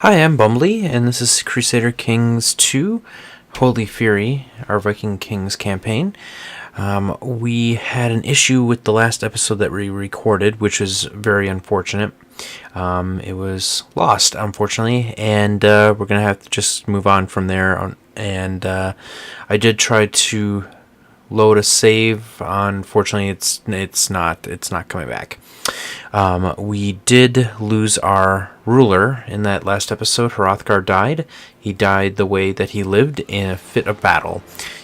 Hi, I'm Bumbly, and this is Crusader Kings 2, Holy Fury, our Viking Kings campaign. We had an issue with the last episode that we recorded, which is very unfortunate. It was lost, unfortunately, and we're going to have to just move on from there. I did try to load a save. Unfortunately, it's not coming back. We did lose our ruler in that last episode. Hrothgar died. He died the way that he lived, in a fit of battle.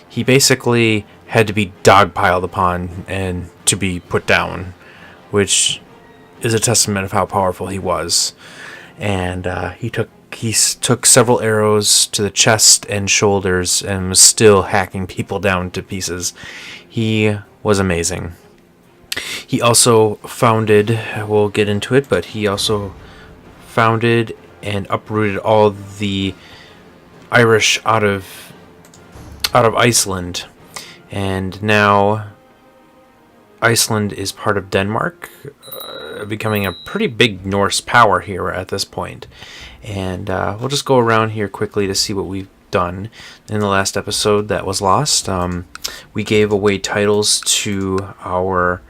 He basically had to be dogpiled upon and to be put down, which is a testament of how powerful he was. And he took several arrows to the chest and shoulders and was still hacking people down to pieces. He was amazing. He also founded, we'll get into it, but he also founded and uprooted all the Irish out of Iceland. And now Iceland is part of Denmark, becoming a pretty big Norse power here at this point. And we'll just go around here quickly to see what we've done in the last episode that was lost. We gave away titles to our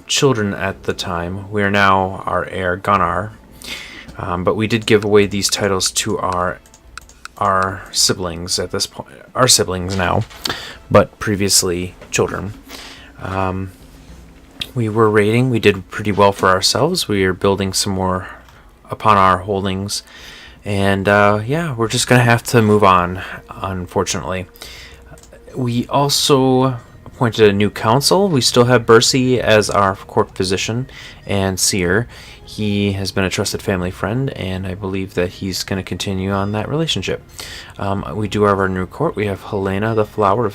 children at the time. We are now our heir Gunnarr, but we did give away these titles to our siblings at this point. Our siblings now, but previously children. We were raiding. We did pretty well for ourselves. We are building some more upon our holdings, and yeah, we're just gonna have to move on, unfortunately. We also appointed a new council. We still have Bercy as our court physician and seer. He has been a trusted family friend, and I believe that he's going to continue on that relationship. We do have our new court. We have Helena the Flower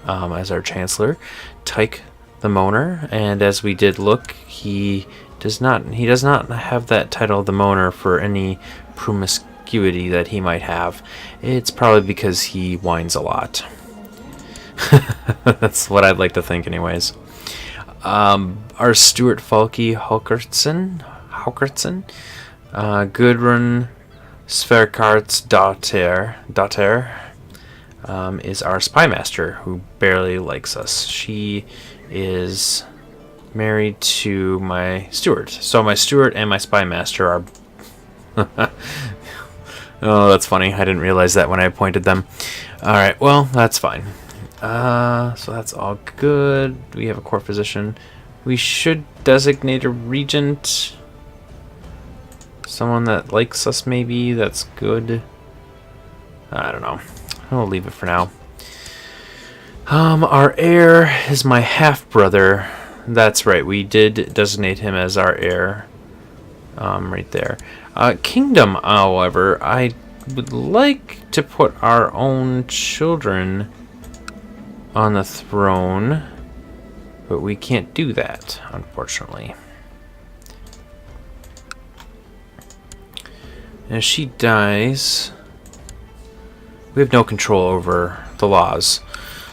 as our chancellor, Tyke the Moaner, and as we did look, he does not have that title of the Moaner for any promiscuity that he might have. It's probably because he whines a lot. That's what I'd like to think, anyways. Our Stuart Falky Halkertson, Gudrun Sverkart's daughter, is our spy master, who barely likes us. She is married to my steward, so my steward and my spy master are. Oh, that's funny. I didn't realize that when I appointed them. All right, well, that's fine. So that's all good. We have a court physician. We should designate a regent. Someone that likes us, maybe. That's good. I don't know. I'll leave it for now. Our heir is my half-brother. That's right. We did designate him as our heir. Right there. Kingdom, however, I would like to put our own children on the throne, but we can't do that, unfortunately. As she dies, we have no control over the laws.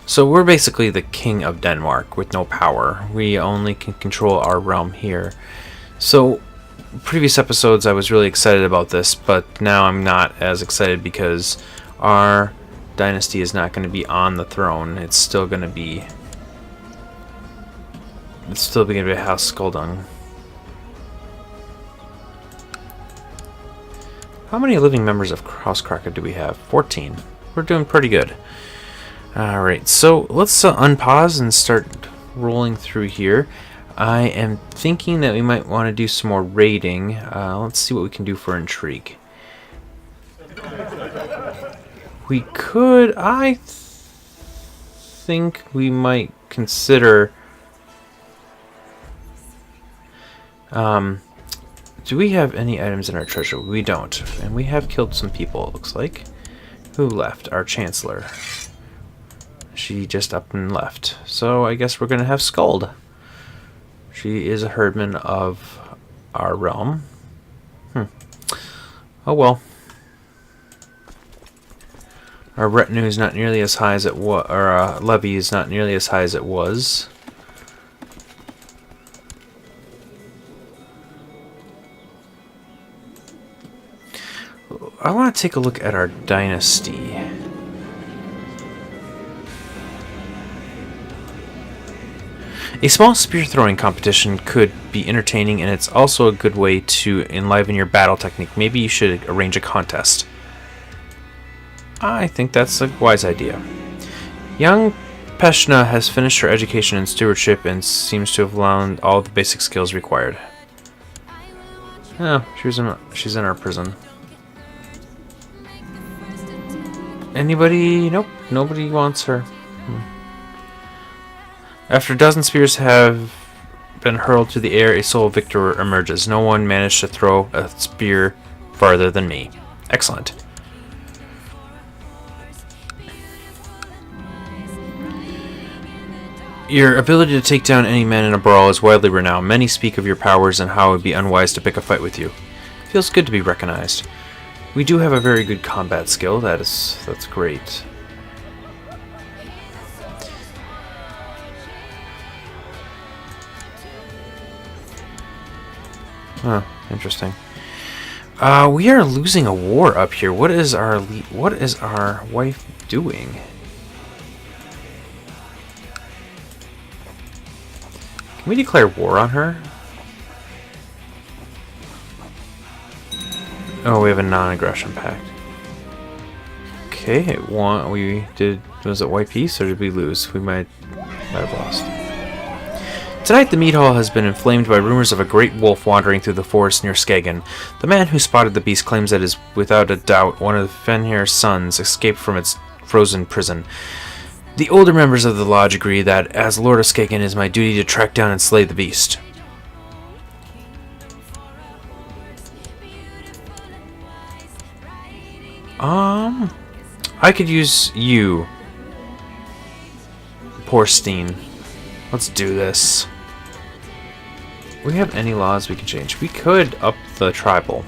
So we're basically the king of Denmark with no power. We only can control our realm here. So previous episodes I was really excited about this, but now I'm not as excited because our dynasty is not going to be on the throne. It's still going to be House Skuldung. How many living members of House Crockett do we have? 14. We're doing pretty good. Alright, so let's unpause and start rolling through here. I am thinking that we might want to do some more raiding. Let's see what we can do for intrigue. We could, I think we might consider, do we have any items in our treasure? We don't, and we have killed some people, it looks like. Who left? Our chancellor. She just up and left, so I guess we're gonna have Skuld. She is a herdman of our realm. Oh well. Our retinue is not nearly as high as it was, or levy is not nearly as high as it was. I want to take a look at our dynasty. A small spear throwing competition could be entertaining, and it's also a good way to enliven your battle technique. Maybe you should arrange a contest. I think that's a wise idea. Young Peshna has finished her education in stewardship and seems to have learned all the basic skills required. Oh, she's in our prison. Anybody? Nope, nobody wants her. After a dozen spears have been hurled to the air, a sole victor emerges. No one managed to throw a spear farther than me. Excellent. Your ability to take down any man in a brawl is widely renowned. Many speak of your powers and how it would be unwise to pick a fight with you. Feels good to be recognized. We do have a very good combat skill. That's great. Huh, interesting. We are losing a war up here. What is our wife doing? Can we declare war on her? Oh, we have a non-aggression pact. Okay, was it white peace or did we lose? We might have lost. Tonight, the meat hall has been inflamed by rumors of a great wolf wandering through the forest near Skagen. The man who spotted the beast claims that it is without a doubt one of Fenrir's sons escaped from its frozen prison. The older members of the lodge agree that, as Lord of Skagen, it is my duty to track down and slay the beast. I could use you, Porstein. Let's do this. We have any laws we can change? We could up the tribal.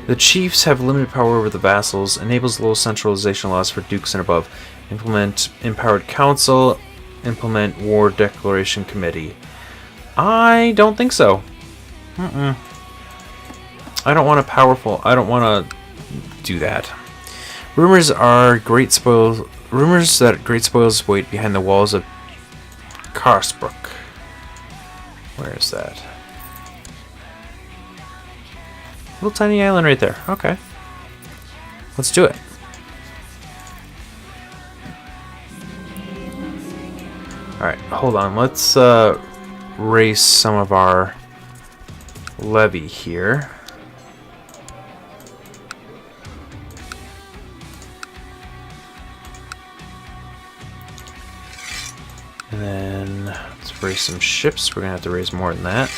The chiefs have limited power over the vassals. Enables low centralization laws for dukes and above. Implement empowered council. Implement war declaration committee. I don't think so. I don't want to do that. Rumors that great spoils wait behind the walls of Karsbrook. Where is that? Little tiny island right there. Okay. Let's do it. Alright, hold on. Let's raise some of our levy here. And then let's raise some ships. We're going to have to raise more than that.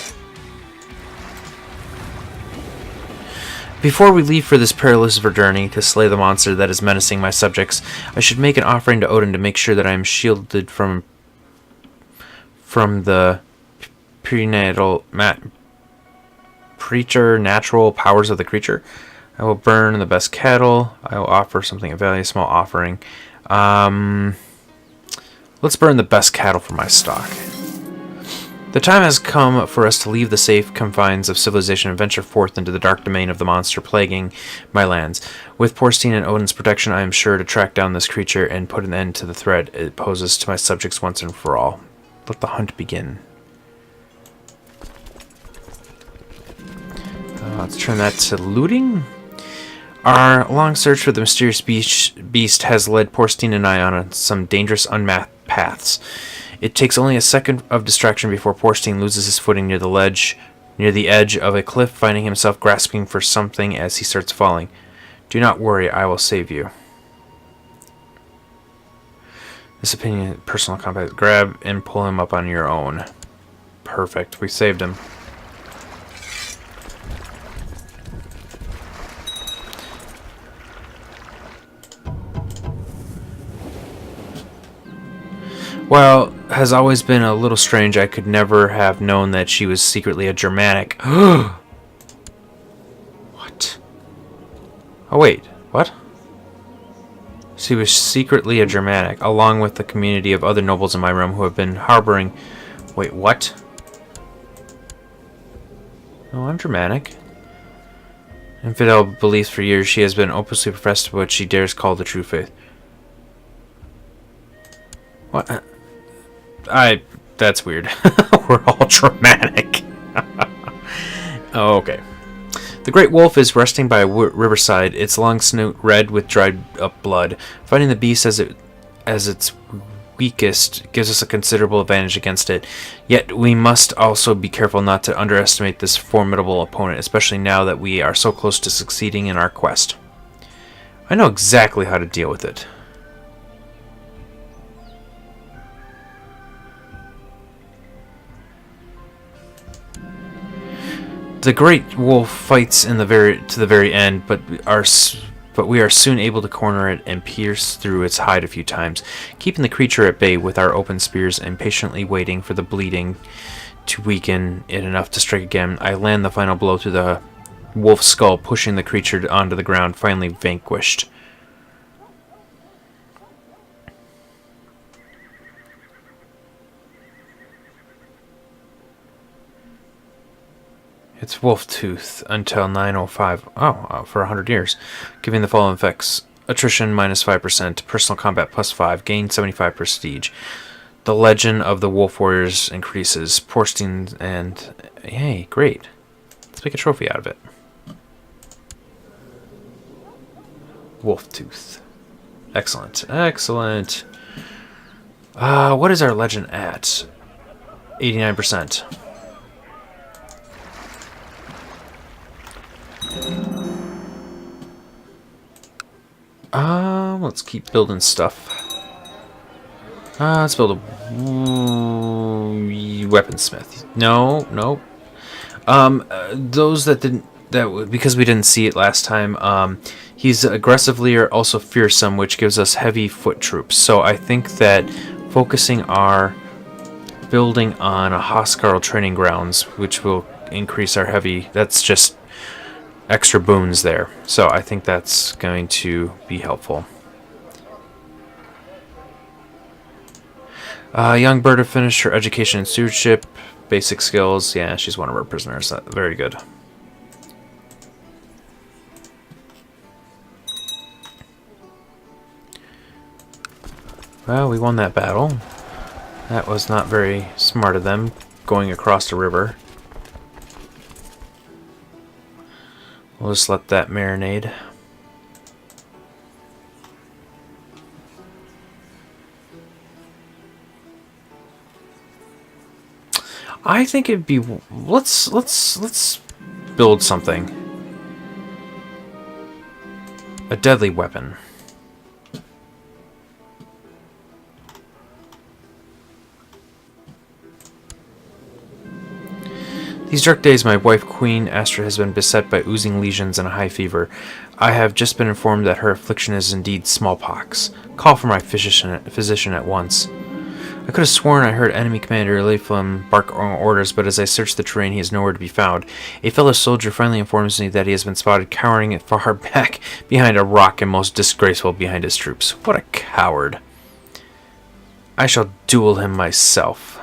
Before we leave for this perilous journey to slay the monster that is menacing my subjects, I should make an offering to Odin to make sure that I am shielded from the preternatural powers of the creature. I will burn the best cattle. I will offer something of value, a small offering. Let's burn the best cattle for my stock. The time has come for us to leave the safe confines of civilization and venture forth into the dark domain of the monster plaguing my lands. With Porstein and Odin's protection, I am sure to track down this creature and put an end to the threat it poses to my subjects once and for all. Let the hunt begin. Let's turn that to looting. Our long search for the mysterious beast has led Porstein and I on some dangerous unmapped paths. It takes only a second of distraction before Porstein loses his footing near the edge of a cliff, finding himself grasping for something as he starts falling. Do not worry, I will save you. This opinion, personal combat. Grab and pull him up on your own. Perfect, we saved him. While has always been a little strange, I could never have known that she was secretly a Germanic. What? Oh wait, what? She was secretly a Germanic, along with the community of other nobles in my realm who have been harboring Wait, what? Oh, I'm dramatic. Infidel beliefs for years she has been opusly professed what she dares call the true faith. What? That's weird. We're all dramatic. Oh, okay. The great wolf is resting by a riverside, its long snout red with dried up blood. Fighting the beast as its weakest gives us a considerable advantage against it. Yet we must also be careful not to underestimate this formidable opponent, especially now that we are so close to succeeding in our quest. I know exactly how to deal with it. The great wolf fights to the very end, but we are soon able to corner it and pierce through its hide a few times, keeping the creature at bay with our open spears and patiently waiting for the bleeding to weaken it enough to strike again. I land the final blow to the wolf's skull, pushing the creature onto the ground, finally vanquished. It's Wolf Tooth until 9:05. For 100 years. Giving the following effects. Attrition minus 5%. Personal combat plus 5. Gain 75 prestige. The legend of the Wolf Warriors increases. Porstein and... Hey, great. Let's make a trophy out of it. Wolf Tooth. Excellent. Excellent. What is our legend at? 89%. Let's keep building stuff. Let's build a weaponsmith. No. Those that didn't, because we didn't see it last time, he's aggressively or also fearsome, which gives us heavy foot troops. So I think that focusing our building on a Hrothgar training grounds, which will increase our heavy, that's just extra boons there. So I think that's going to be helpful. Young Berta finished her education in stewardship, basic skills. Yeah, she's one of our prisoners. Very good. Well, we won that battle. That was not very smart of them, going across the river. We'll just let that marinade. I think it'd be... Let's build something. A deadly weapon. These dark days, my wife, Queen Astra, has been beset by oozing lesions and a high fever. I have just been informed that her affliction is indeed smallpox. Call for my physician at once. I could have sworn I heard enemy commander Leiflam bark orders, but as I searched the terrain, he is nowhere to be found. A fellow soldier finally informs me that he has been spotted cowering far back behind a rock and most disgraceful behind his troops. What a coward. I shall duel him myself.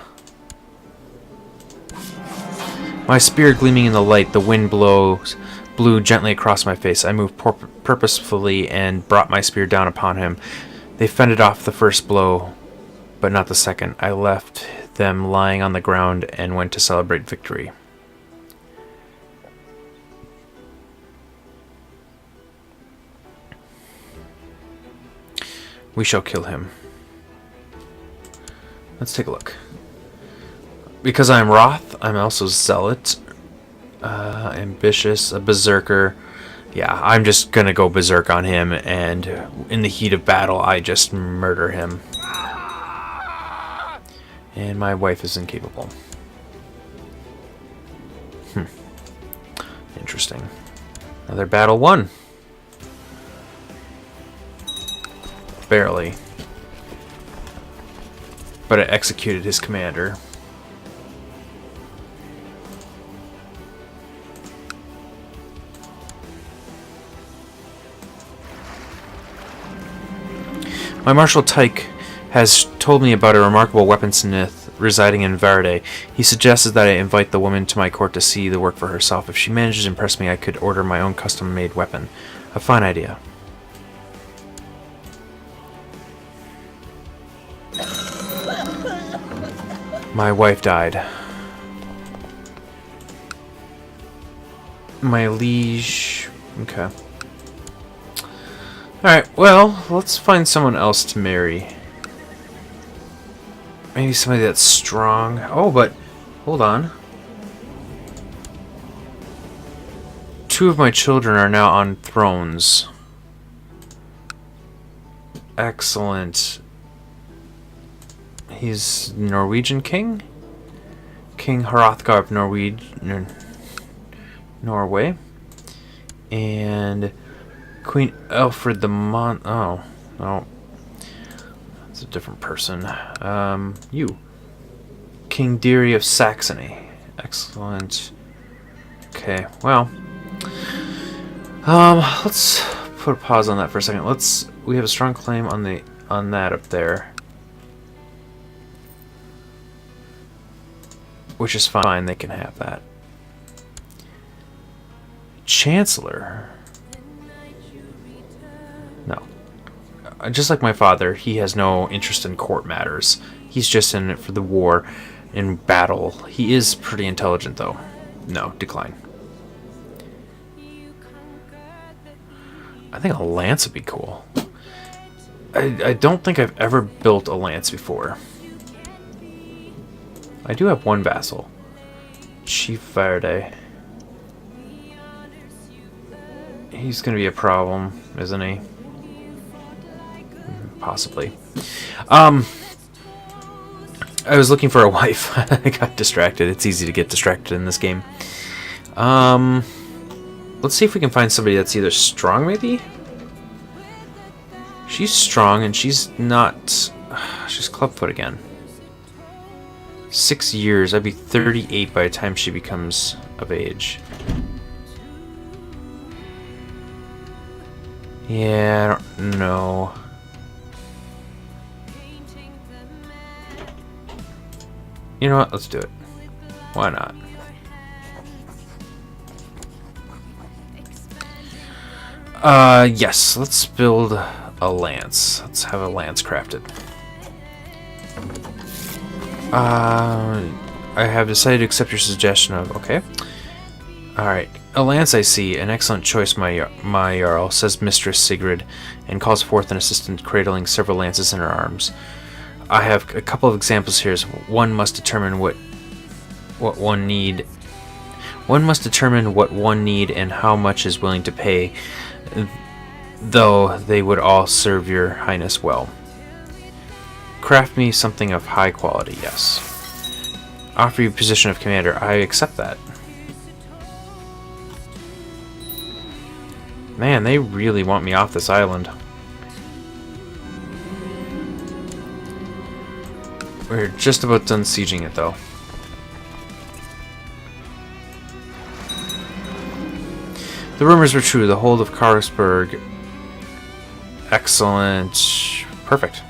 My spear gleaming in the light, the wind blew gently across my face. I moved purposefully and brought my spear down upon him. They fended off the first blow, but not the second. I left them lying on the ground and went to celebrate victory. We shall kill him. Let's take a look. Because I'm Wroth, I'm also Zealot, ambitious, a berserker. Yeah, I'm just gonna go berserk on him, and in the heat of battle, I just murder him. And my wife is incapable. Interesting. Another battle won. Barely. But it executed his commander. My Marshal Tyke has told me about a remarkable weaponsmith residing in Verde. He suggested that I invite the woman to my court to see the work for herself. If she manages to impress me, I could order my own custom-made weapon. A fine idea. My wife died. My liege... Okay. Alright, well, let's find someone else to marry. Maybe somebody that's strong. Oh, but... Hold on. 2 of my children are now on thrones. Excellent. He's Norwegian king? King Hrothgar of Norway. And Queen Alfred the Oh, no. That's a different person. You. King Deary of Saxony. Excellent. Okay, well. Let's put a pause on that for a second. We have a strong claim on that up there. Which is fine, they can have that. Chancellor. No. Just like my father, he has no interest in court matters. He's just in it for the war and battle. He is pretty intelligent, though. No, decline. I think a lance would be cool. I don't think I've ever built a lance before. I do have one vassal. Chief Verde. He's going to be a problem, isn't he? Possibly. I was looking for a wife. I got distracted. It's easy to get distracted in this game. Let's see if we can find somebody that's either strong, maybe? She's strong, and she's not... She's clubfoot again. 6 years. I'd be 38 by the time she becomes of age. Yeah, I don't know. You know what? Let's do it. Why not? Yes. Let's build a lance. Let's have a lance crafted. I have decided to accept your suggestion of... Okay. Alright. A lance, I see. An excellent choice, my Jarl, says Mistress Sigrid, and calls forth an assistant cradling several lances in her arms. I have a couple of examples here. One must determine what one need. One must determine what one need and how much is willing to pay, though they would all serve your highness well. Craft me something of high quality, yes. Offer you position of commander. I accept that. Man, they really want me off this island. We're just about done sieging it, though. The rumors were true. The hold of Karlsberg. Excellent. Perfect.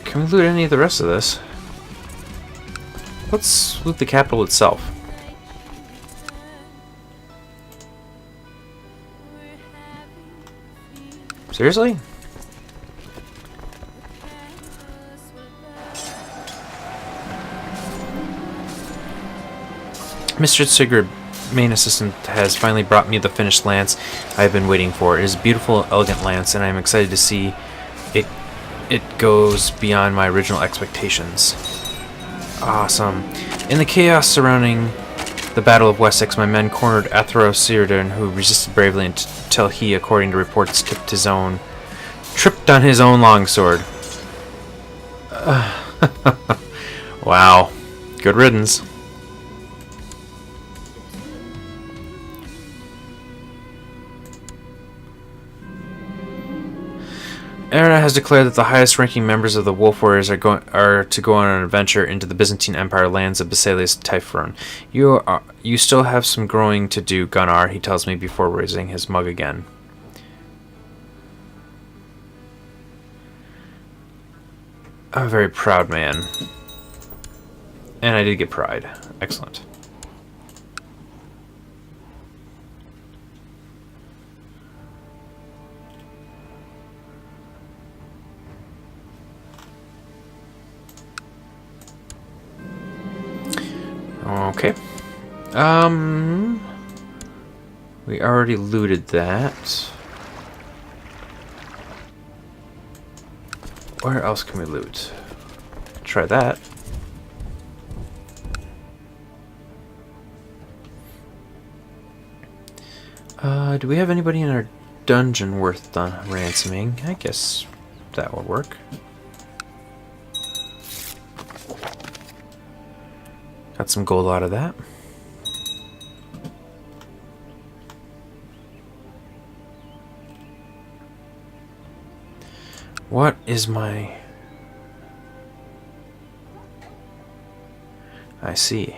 Can we loot any of the rest of this? Let's loot the capital itself. Seriously? Mr. Sigurd, main assistant, has finally brought me the finished lance I have been waiting for. It is a beautiful, elegant lance, and I am excited to see it. It goes beyond my original expectations. Awesome. In the chaos surrounding the Battle of Wessex, my men cornered Crusader, who resisted bravely until he, according to reports, tripped on his own longsword. Wow. Good riddance. Erna has declared that the highest-ranking members of the Wolf Warriors are to go on an adventure into the Byzantine Empire lands of Basilius Typhon. You still have some growing to do, Gunnarr, he tells me before raising his mug again. I'm a very proud man. And I did get pride. Excellent. Okay. We already looted that. Where else can we loot? Try that. Do we have anybody in our dungeon worth ransoming? I guess that would work. Got some gold out of that. What is my... I see.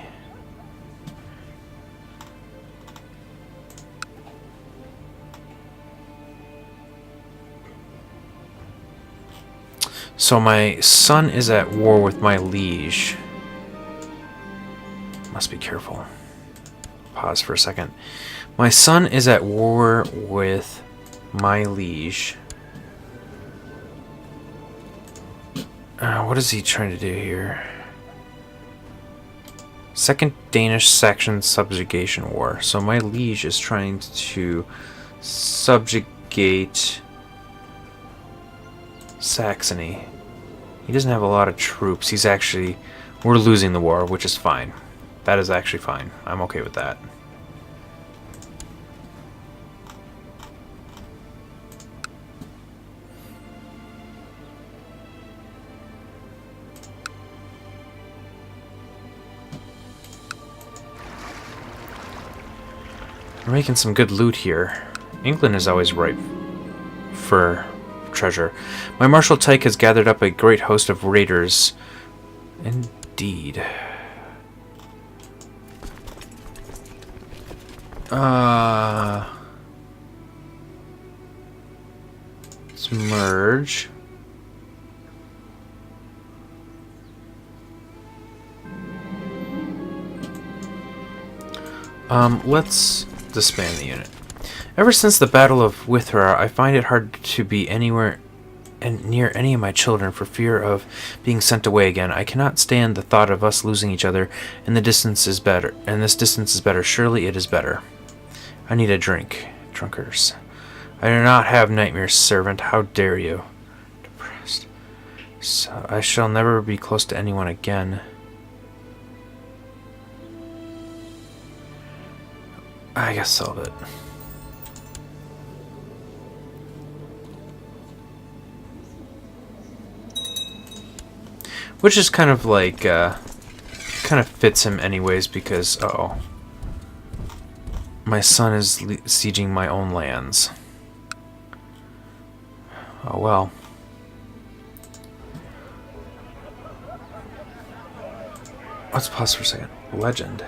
So my son is at war with my liege. Must be careful. Pause for a second. My son is at war with my liege. What is he trying to do here? Second Danish Saxon subjugation war. So my liege is trying to subjugate Saxony. He doesn't have a lot of troops. He's actually... We're losing the war, which is fine. That is actually fine. I'm okay with that. We're making some good loot here. England is always ripe for treasure. My Marshal Tyke has gathered up a great host of raiders. Indeed. Let's merge. Let's disband the unit. Ever since the Battle of Withra, I find it hard to be anywhere and near any of my children for fear of being sent away again. I cannot stand the thought of us losing each other, and the distance is better. And this distance is better. Surely it is better. I need a drink. Drunkards. I do not have nightmares, servant. How dare you? Depressed. So I shall never be close to anyone again. I guess solve it. Which is kind of like, kind of fits him anyways because, uh-oh. My son is sieging my own lands. Oh well. Let's pause for a second. Legend.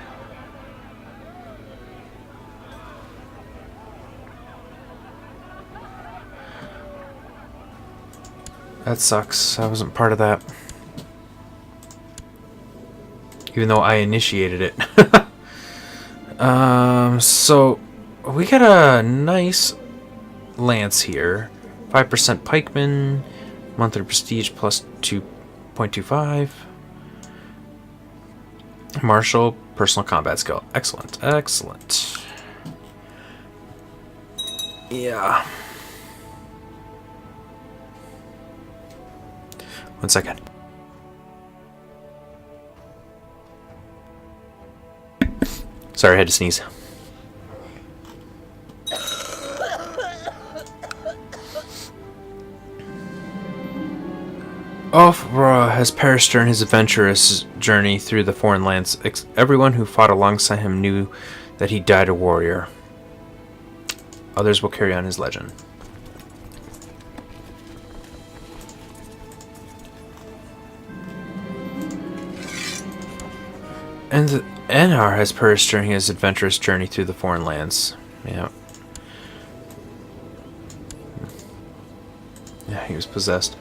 That sucks. I wasn't part of that. Even though I initiated it. So we got a nice lance here. 5% pikeman, monthly prestige plus 2.25. Martial, personal combat skill. Excellent, excellent. Yeah. One second. Sorry, I had to sneeze. Hrothgar has perished during his adventurous journey through the foreign lands. Everyone who fought alongside him knew that he died a warrior. Others will carry on his legend. And Gunnarr has perished during his adventurous journey through the foreign lands. Yeah. Yeah, he was possessed.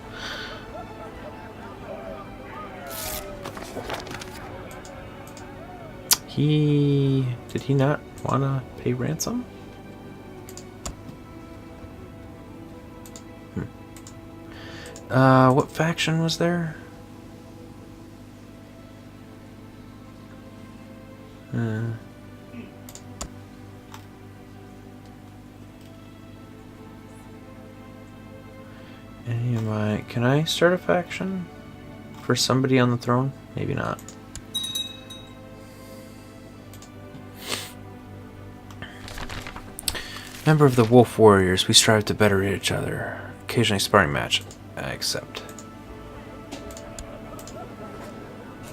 Did he not want to pay ransom? What faction was there? Can I start a faction for somebody on the throne? Maybe not. Member of the Wolf Warriors, we strive to better each other. Occasionally sparring match. I accept.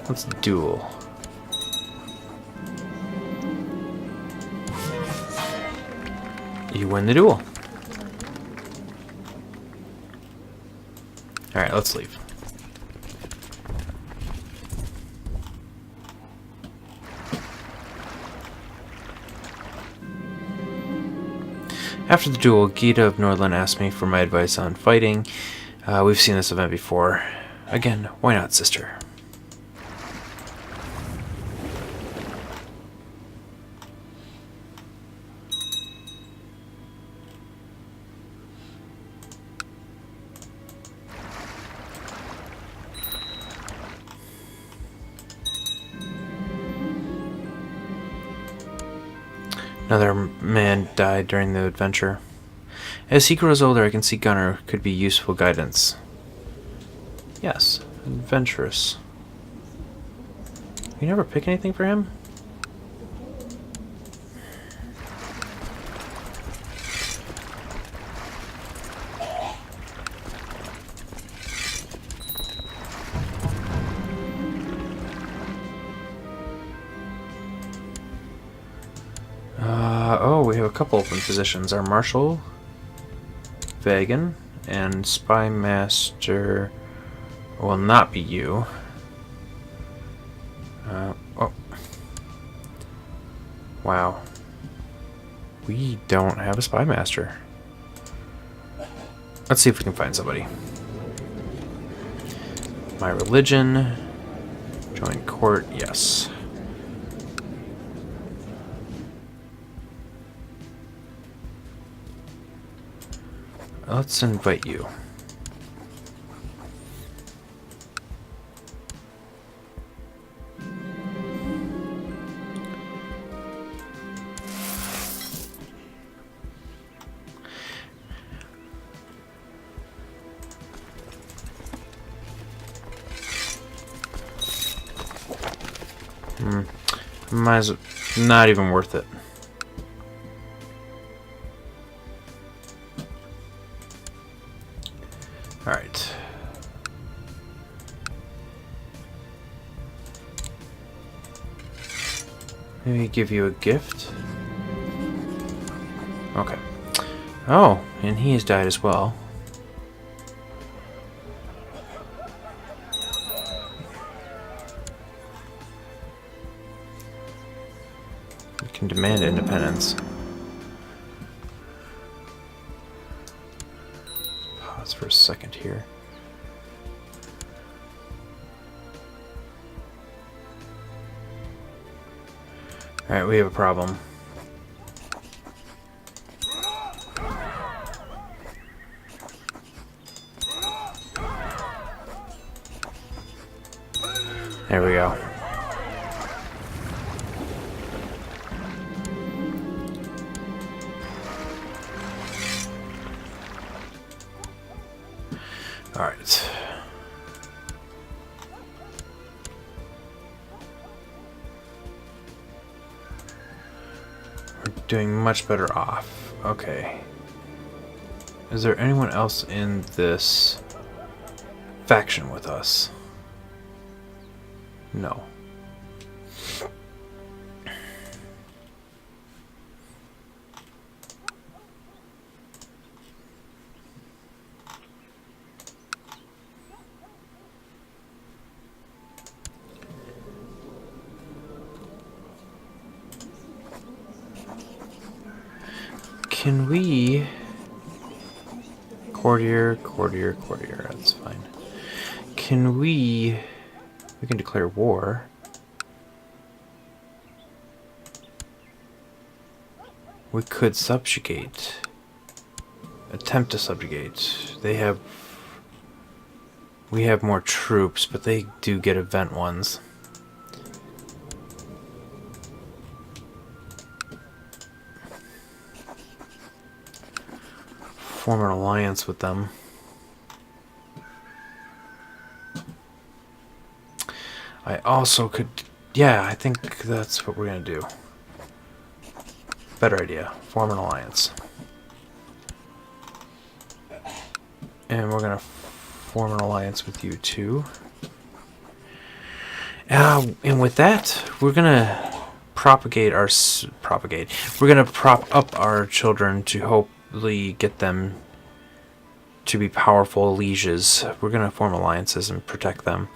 Let's duel. You win the duel. Alright, let's leave. After the duel, Gita of Nordland asked me for my advice on fighting. We've seen this event before. Again, why not, sister? Another man died during the adventure. As he grows older, I can see Gunnarr could be useful guidance. Yes, adventurous. You never pick anything for him? Oh, we have a couple open positions. Our Marshal, Vagan, and Spy Master will not be you. Oh. Wow. We don't have a Spy Master. Let's see if we can find somebody. My religion. Join court, yes. Let's invite you. Not even worth it. Alright. Maybe give you a gift? Okay. Oh, and he has died as well. We can demand independence. Pause for a second here. Alright, we have a problem. There we go. Alright. We're doing much better off. Okay. Is there anyone else in this faction with us? No. Can we... Courtier, that's fine. Can we We can declare war. We could subjugate. Attempt to subjugate. We have more troops, but they do get event ones. Form an alliance with them. I also could... Yeah, I think that's what we're going to do. Better idea. Form an alliance. And we're going to form an alliance with you too. And with that, we're going to We're going to prop up our children to hopefully get them to be powerful lieges. We're going to form alliances and protect them.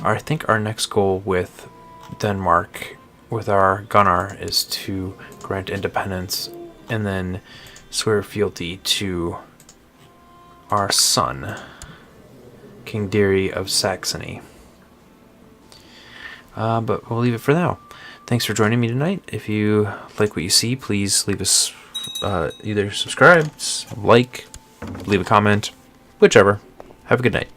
I think our next goal with Denmark, with our Gunnarr, is to grant independence and then swear fealty to our son, King Deary of Saxony. But we'll leave it for now. Thanks for joining me tonight. If you like what you see, please leave us either subscribe, like, leave a comment, whichever. Have a good night.